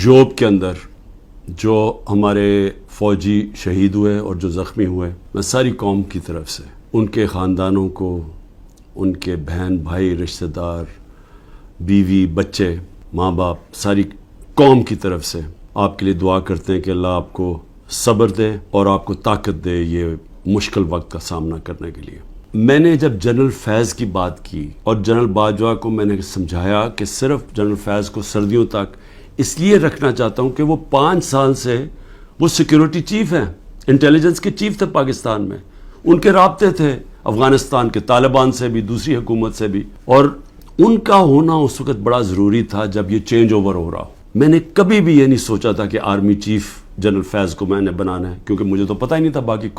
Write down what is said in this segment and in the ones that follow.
Job کے اندر جو ہمارے فوجی شہید ہوئے اور جو زخمی ہوئے، میں ساری قوم کی طرف سے ان کے خاندانوں کو، ان کے بہن بھائی رشتہ دار، بیوی بچے ماں باپ، ساری قوم کی طرف سے آپ کے لیے دعا کرتے ہیں کہ اللہ آپ کو صبر دے اور آپ کو طاقت دے یہ مشکل وقت کا سامنا کرنے کے لیے۔ میں نے جب جنرل فیض کی بات کی اور جنرل باجوہ کو میں نے سمجھایا کہ صرف جنرل فیض کو سردیوں تک اس لیے رکھنا چاہتا ہوں کہ وہ 5 سال سے وہ سیکیورٹی چیف ہیں، انٹیلیجنس کے چیف تھے پاکستان میں، ان کے رابطے تھے افغانستان کے طالبان سے بھی، دوسری حکومت سے بھی، اور ان کا ہونا اس وقت بڑا ضروری تھا جب یہ چینج اوور ہو رہا ہو۔ میں نے کبھی بھی یہ نہیں سوچا تھا کہ آرمی چیف جنرل فیض کو میں نے بنانا ہے، کیونکہ مجھے تو پتہ ہی نہیں تھا باقی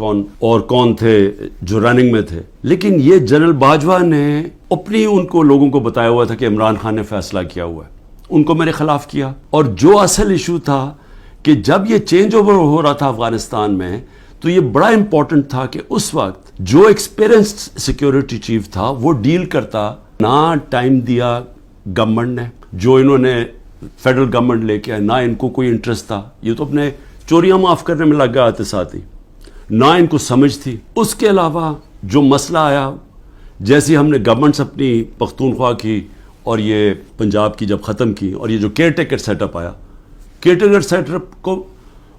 کون تھے جو رننگ میں تھے۔ لیکن یہ جنرل باجوہ نے اپنی ان کو لوگوں کو بتایا ہوا تھا کہ عمران خان نے فیصلہ کیا ہوا ہے، ان کو میرے خلاف کیا۔ اور جو اصل ایشو تھا کہ جب یہ چینج اوور ہو رہا تھا افغانستان میں، تو یہ بڑا امپورٹنٹ تھا کہ اس وقت جو ایکسپیرینسڈ سیکیورٹی چیف تھا وہ ڈیل کرتا۔ نہ ٹائم دیا گورنمنٹ نے، جو انہوں نے فیڈرل گورنمنٹ لے کے آئے، نہ ان کو کوئی انٹرسٹ تھا، یہ تو اپنے چوریاں معاف کرنے میں لگ گئے تھے ساتھ ہی، نہ ان کو سمجھ تھی۔ اس کے علاوہ جو مسئلہ آیا، جیسے ہم نے گورنمنٹس اپنی پختونخوا کی اور یہ پنجاب کی جب ختم کی، اور یہ جو کیئر ٹیکر سیٹ اپ آیا، کیئر ٹیکر سیٹ اپ کو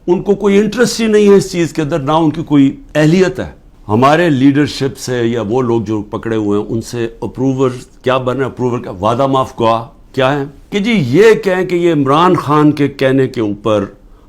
ان کو کوئی انٹرسٹ ہی نہیں ہے اس چیز کے اندر، نہ ان کی کوئی اہلیت ہے۔ ہمارے لیڈرشپ سے یا وہ لوگ جو پکڑے ہوئے ہیں ان سے اپروور کیا بننا، اپروور کا وعدہ معاف گواہ کیا ہے کہ جی یہ کہیں کہ یہ عمران خان کے کہنے کے اوپر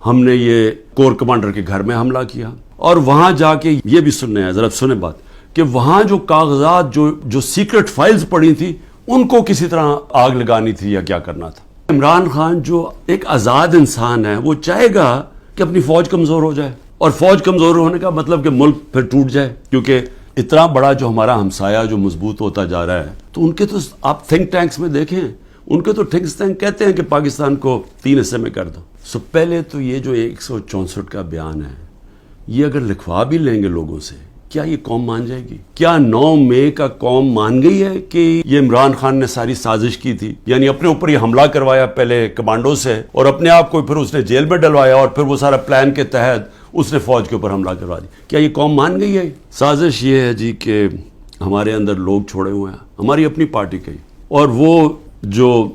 ہم نے یہ کور کمانڈر کے گھر میں حملہ کیا، اور وہاں جا کے یہ بھی سننے ہیں، ذرا سنیں بات، کہ وہاں جو کاغذات جو سیکرٹ فائلز پڑی تھی ان کو کسی طرح آگ لگانی تھی یا کیا کرنا تھا۔ عمران خان جو ایک آزاد انسان ہے، وہ چاہے گا کہ اپنی فوج کمزور ہو جائے، اور فوج کمزور ہونے کا مطلب کہ ملک پھر ٹوٹ جائے، کیونکہ اتنا بڑا جو ہمارا ہمسایہ جو مضبوط ہوتا جا رہا ہے، تو ان کے تو آپ تھنک ٹینکس میں دیکھیں، ان کے تو تھنک ٹینک کہتے ہیں کہ پاکستان کو 3 حصے میں کر دو۔ پہلے تو یہ جو 164 کا بیان ہے، یہ اگر لکھوا بھی لیں گے لوگوں سے، کیا یہ قوم مان جائے گی؟ کیا 9 مئی کا قوم مان گئی ہے کہ یہ عمران خان نے ساری سازش کی تھی؟ یعنی اپنے اوپر یہ حملہ کروایا پہلے کمانڈو سے، اور اپنے آپ کو پھر اس نے جیل میں ڈلوایا، اور پھر وہ سارا پلان کے تحت اس نے فوج کے اوپر حملہ کروا دی۔ کیا یہ قوم مان گئی ہے؟ سازش یہ ہے جی کہ ہمارے اندر لوگ چھوڑے ہوئے ہیں، ہماری اپنی پارٹی کے، اور وہ جو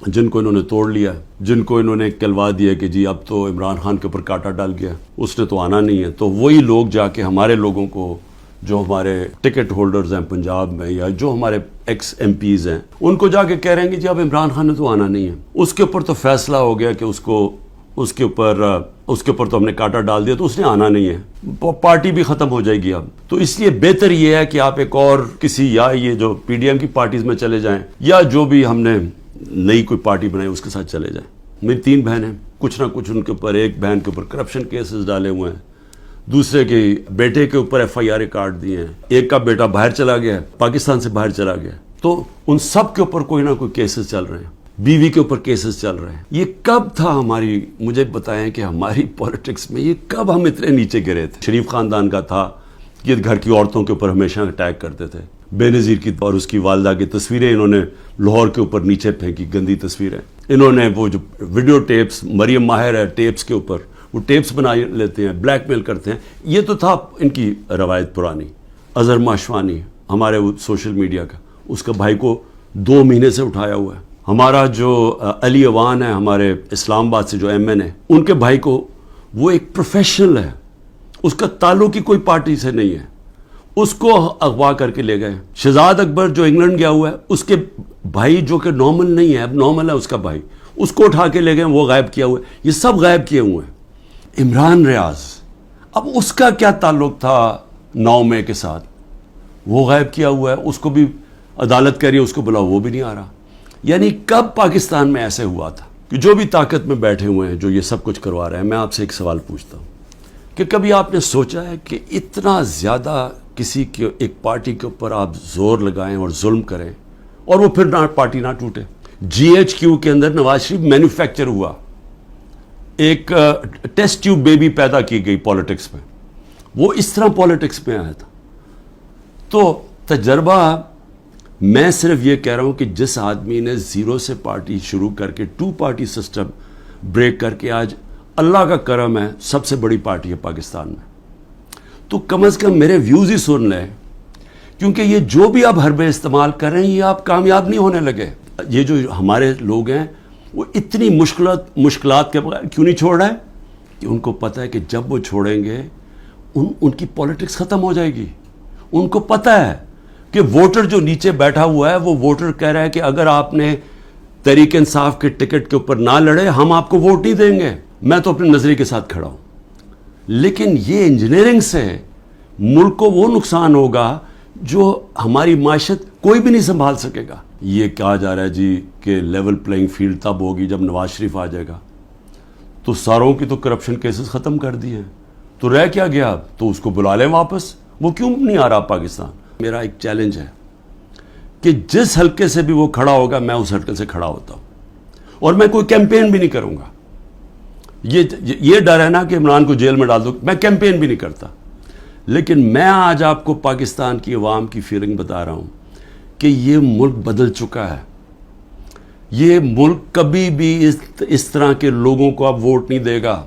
جن کو انہوں نے توڑ لیا، جن کو انہوں نے کہلوا دیا کہ جی اب تو عمران خان کے اوپر کانٹا ڈال گیا، اس نے تو آنا نہیں ہے، تو وہی لوگ جا کے ہمارے لوگوں کو، جو ہمارے ٹکٹ ہولڈرز ہیں پنجاب میں یا جو ہمارے ایکس ایم پیز ہیں، ان کو جا کے کہہ رہے ہیں کہ جی اب عمران خان نے تو آنا نہیں ہے، اس کے اوپر تو فیصلہ ہو گیا کہ اس کے اوپر تو ہم نے کانٹا ڈال دیا، تو اس نے آنا نہیں ہے، پارٹی بھی ختم ہو جائے گی اب۔ تو اس لیے بہتر یہ ہے کہ آپ ایک اور کسی، یا یہ جو پی ڈی ایم کی پارٹیز میں چلے جائیں، یا جو بھی ہم نے نئی کوئی پارٹی بنائی اس کے ساتھ چلے جائیں۔ میری 3 بہنیں، کچھ نہ کچھ ان کے اوپر، ایک بہن کے اوپر کرپشن کیسز ڈالے ہوئے ہیں، دوسرے کے بیٹے کے اوپر FIR کاٹ دیے ہیں، ایک کا بیٹا باہر چلا گیا ہے، پاکستان سے باہر چلا گیا، تو ان سب کے اوپر کوئی نہ کوئی کیسز چل رہے ہیں، بیوی کے اوپر کیسز چل رہے ہیں۔ یہ کب تھا مجھے بتائیں کہ ہماری پولیٹکس میں یہ کب ہم اتنے نیچے گرے تھے؟ شریف خاندان کا تھا کہ گھر کی عورتوں کے اوپر ہمیشہ اٹیک کرتے تھے، بے نظیر کی اور اس کی والدہ کی تصویریں انہوں نے لاہور کے اوپر نیچے پھینکی، گندی تصویریں، انہوں نے وہ جو ویڈیو ٹیپس، مریم ماہر ہے ٹیپس کے اوپر، وہ ٹیپس بنا لیتے ہیں، بلیک میل کرتے ہیں، یہ تو تھا ان کی روایت پرانی۔ اظہر ماشوانی ہمارے وہ سوشل میڈیا کا، اس کا بھائی کو 2 مہینے سے اٹھایا ہوا ہے۔ ہمارا جو علی اوان ہے ہمارے اسلام آباد سے جو MN ہے، ان کے بھائی کو، وہ ایک پروفیشنل ہے، اس کا تعلق ہی کوئی پارٹی سے نہیں ہے، اس کو اغوا کر کے لے گئے۔ شہزاد اکبر جو انگلینڈ گیا ہوا ہے، اس کے بھائی جو کہ نارمل نہیں ہے، اب نارمل ہے اس کا بھائی، اس کو اٹھا کے لے گئے، وہ غائب کیا ہوا ہے، یہ سب غائب کیے ہوئے ہیں۔ عمران ریاض، اب اس کا کیا تعلق تھا 9 مئی کے ساتھ؟ وہ غائب کیا ہوا ہے، اس کو بھی عدالت کہہ رہی ہے اس کو بلاؤ، وہ بھی نہیں آ رہا۔ یعنی کب پاکستان میں ایسے ہوا تھا کہ جو بھی طاقت میں بیٹھے ہوئے ہیں، جو یہ سب کچھ کروا رہے ہیں، میں آپ سے ایک سوال پوچھتا ہوں کہ کبھی آپ نے سوچا ہے کہ اتنا زیادہ کسی کے ایک پارٹی کے اوپر آپ زور لگائیں اور ظلم کریں، اور وہ پھر پارٹی نہ ٹوٹے؟ GHQ کے اندر نواز شریف مینوفیکچر ہوا، ایک ٹیسٹ ٹیوب بیبی پیدا کی گئی پالیٹکس میں، وہ اس طرح پالیٹکس میں آیا تھا۔ تو تجربہ، میں صرف یہ کہہ رہا ہوں کہ جس آدمی نے 0 سے پارٹی شروع کر کے 2 پارٹی سسٹم بریک کر کے آج اللہ کا کرم ہے سب سے بڑی پارٹی ہے پاکستان میں. تو کم از کم میرے ویوز ہی سن لیں, کیونکہ یہ جو بھی آپ حربے استعمال کر رہے ہیں یہ آپ کامیاب نہیں ہونے لگے. یہ جو ہمارے لوگ ہیں وہ اتنی مشکلات کے بغیر کیوں نہیں چھوڑ رہے؟ کہ ان کو پتہ ہے کہ جب وہ چھوڑیں گے ان کی پولیٹکس ختم ہو جائے گی. ان کو پتہ ہے کہ ووٹر جو نیچے بیٹھا ہوا ہے وہ ووٹر کہہ رہا ہے کہ اگر آپ نے تحریک انصاف کے ٹکٹ کے اوپر نہ لڑے ہم آپ کو ووٹ نہیں دیں گے. میں تو اپنے نظریے کے ساتھ کھڑا ہوں, لیکن یہ انجینئرنگ سے ملک کو وہ نقصان ہوگا جو ہماری معیشت کوئی بھی نہیں سنبھال سکے گا. یہ کہا جا رہا ہے جی کہ لیول پلینگ فیلڈ تب ہوگی جب نواز شریف آ جائے گا. تو ساروں کی تو کرپشن کیسز ختم کر دیے ہیں, تو رہ کیا گیا؟ تو اس کو بلا لیں واپس. وہ کیوں نہیں آ رہا پاکستان؟ میرا ایک چیلنج ہے کہ جس حلقے سے بھی وہ کھڑا ہوگا میں اس حلقے سے کھڑا ہوتا ہوں, اور میں کوئی کیمپین بھی نہیں کروں گا. یہ ڈر ہے نا کہ عمران کو جیل میں ڈال دو, میں کیمپین بھی نہیں کرتا. لیکن میں آج آپ کو پاکستان کی عوام کی فیلنگ بتا رہا ہوں کہ یہ ملک بدل چکا ہے. یہ ملک کبھی بھی اس طرح کے لوگوں کو اب ووٹ نہیں دے گا.